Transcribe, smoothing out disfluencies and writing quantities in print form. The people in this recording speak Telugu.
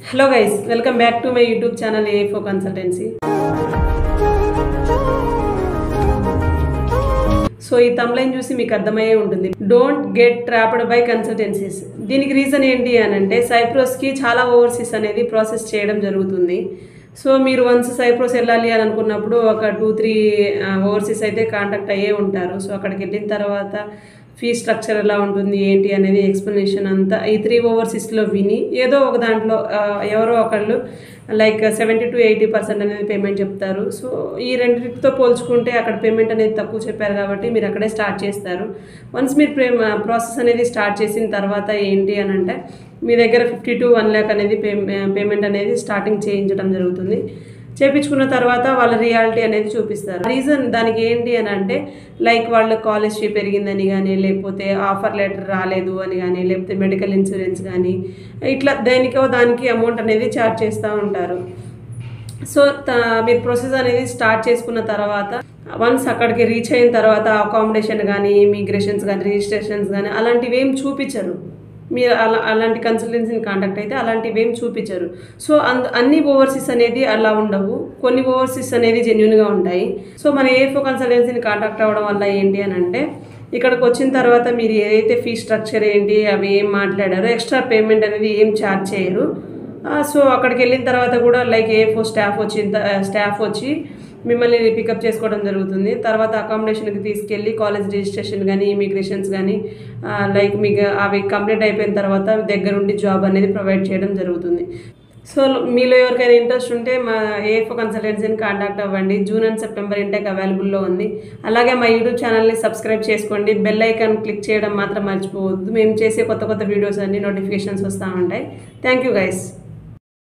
Hello guys, welcome back to my YouTube channel AFO Consultancy. So ఈ thumbnail చూసి మీకు అర్థమయ్యే ఉంటుంది. Don't get trapped by consultancies. దీనికి రీజన్ ఏంటి అనంటే సైప్రస్ కి చాలా ఓవర్సీస్ అనేది ప్రాసెస్ చేయడం జరుగుతుంది. సో మీరు వన్స్ సైప్రస్ వెళ్ళాలి అని అనుకున్నప్పుడు ఒక 2-3 ఓవర్సీస్ అయితే కాంటాక్ట్ అయ్యే ఉంటారు. సో అక్కడికి వెళ్ళిన తర్వాత ఫీ స్ట్రక్చర్ ఎలా ఉంటుంది ఏంటి అనేది ఎక్స్ప్లెనేషన్ అంతా ఈ 3 ఓవర్సీస్లో విని ఏదో ఒక దాంట్లో ఎవరో ఒకళ్ళు లైక్ 70 to 80% అనేది పేమెంట్ చెప్తారు. సో ఈ రెండింటితో పోల్చుకుంటే అక్కడ పేమెంట్ అనేది తక్కువ చెప్పారు కాబట్టి మీరు అక్కడే స్టార్ట్ చేస్తారు. వన్స్ మీరు ప్రాసెస్ అనేది స్టార్ట్ చేసిన తర్వాత ఏంటి అని అంటే మీ దగ్గర 50 to 1 lakh అనేది పేమెంట్ అనేది స్టార్టింగ్ చేయించడం జరుగుతుంది. చేయించుకున్న తర్వాత వాళ్ళ రియాలిటీ అనేది చూపిస్తారు. రీజన్ దానికి ఏంటి అని అంటే లైక్ వాళ్ళ కాలేజ్ ఫీ పెరిగిందని కానీ లేకపోతే ఆఫర్ లెటర్ రాలేదు అని కానీ లేకపోతే మెడికల్ ఇన్సూరెన్స్ కానీ ఇట్లా దానికి అమౌంట్ అనేది ఛార్జ్ చేస్తూ ఉంటారు. సో మీరు ప్రాసెస్ అనేది స్టార్ట్ చేసుకున్న తర్వాత వన్స్ అక్కడికి రీచ్ అయిన తర్వాత అకామిడేషన్ కానీ ఇమిగ్రేషన్స్ కానీ రిజిస్ట్రేషన్స్ కానీ అలాంటివి ఏం చూపించరు. మీరు అలాంటి కన్సల్టెన్సీని కాంటాక్ట్ అయితే అలాంటివి ఏం చూపించరు. సో అన్ని ఓవర్సీస్ అనేది అలా ఉండవు, కొన్ని ఓవర్సీస్ అనేది జెన్యున్గా ఉంటాయి. సో మన ఏఫో కన్సల్టెన్సీని కాంటాక్ట్ అవ్వడం వల్ల ఏంటి అని అంటే ఇక్కడికి వచ్చిన తర్వాత మీరు ఏదైతే ఫీ స్ట్రక్చర్ ఏంటి అవి ఏం మాట్లాడారో ఎక్స్ట్రా పేమెంట్ అనేది ఏం ఛార్జ్ చేయరు. సో అక్కడికి వెళ్ళిన తర్వాత కూడా లైక్ ఏఫో స్టాఫ్ వచ్చి మిమ్మల్ని పికప్ చేసుకోవడం జరుగుతుంది. తర్వాత అకామిడేషన్కి తీసుకెళ్ళి కాలేజ్ రిజిస్ట్రేషన్ కానీ ఇమిగ్రేషన్స్ కానీ లైక్ మీకు అవి కంప్లీట్ అయిపోయిన తర్వాత దగ్గరుండి జాబ్ అనేది ప్రొవైడ్ చేయడం జరుగుతుంది. సో మీలో ఎవరికైనా ఇంట్రెస్ట్ ఉంటే మా ఏఎఫ్ఓ కన్సల్టెన్సీని కాంటాక్ట్ అవ్వండి. జూన్ అండ్ సెప్టెంబర్ ఇంటెక్ అవైలబుల్లో ఉంది. అలాగే మా యూట్యూబ్ ఛానల్ని సబ్స్క్రైబ్ చేసుకోండి. బెల్ ఐకాన్ క్లిక్ చేయడం మాత్రం మర్చిపోవద్దు. మేము చేసే కొత్త వీడియోస్ అన్ని నోటిఫికేషన్స్ వస్తూ ఉంటాయి. Thank you guys.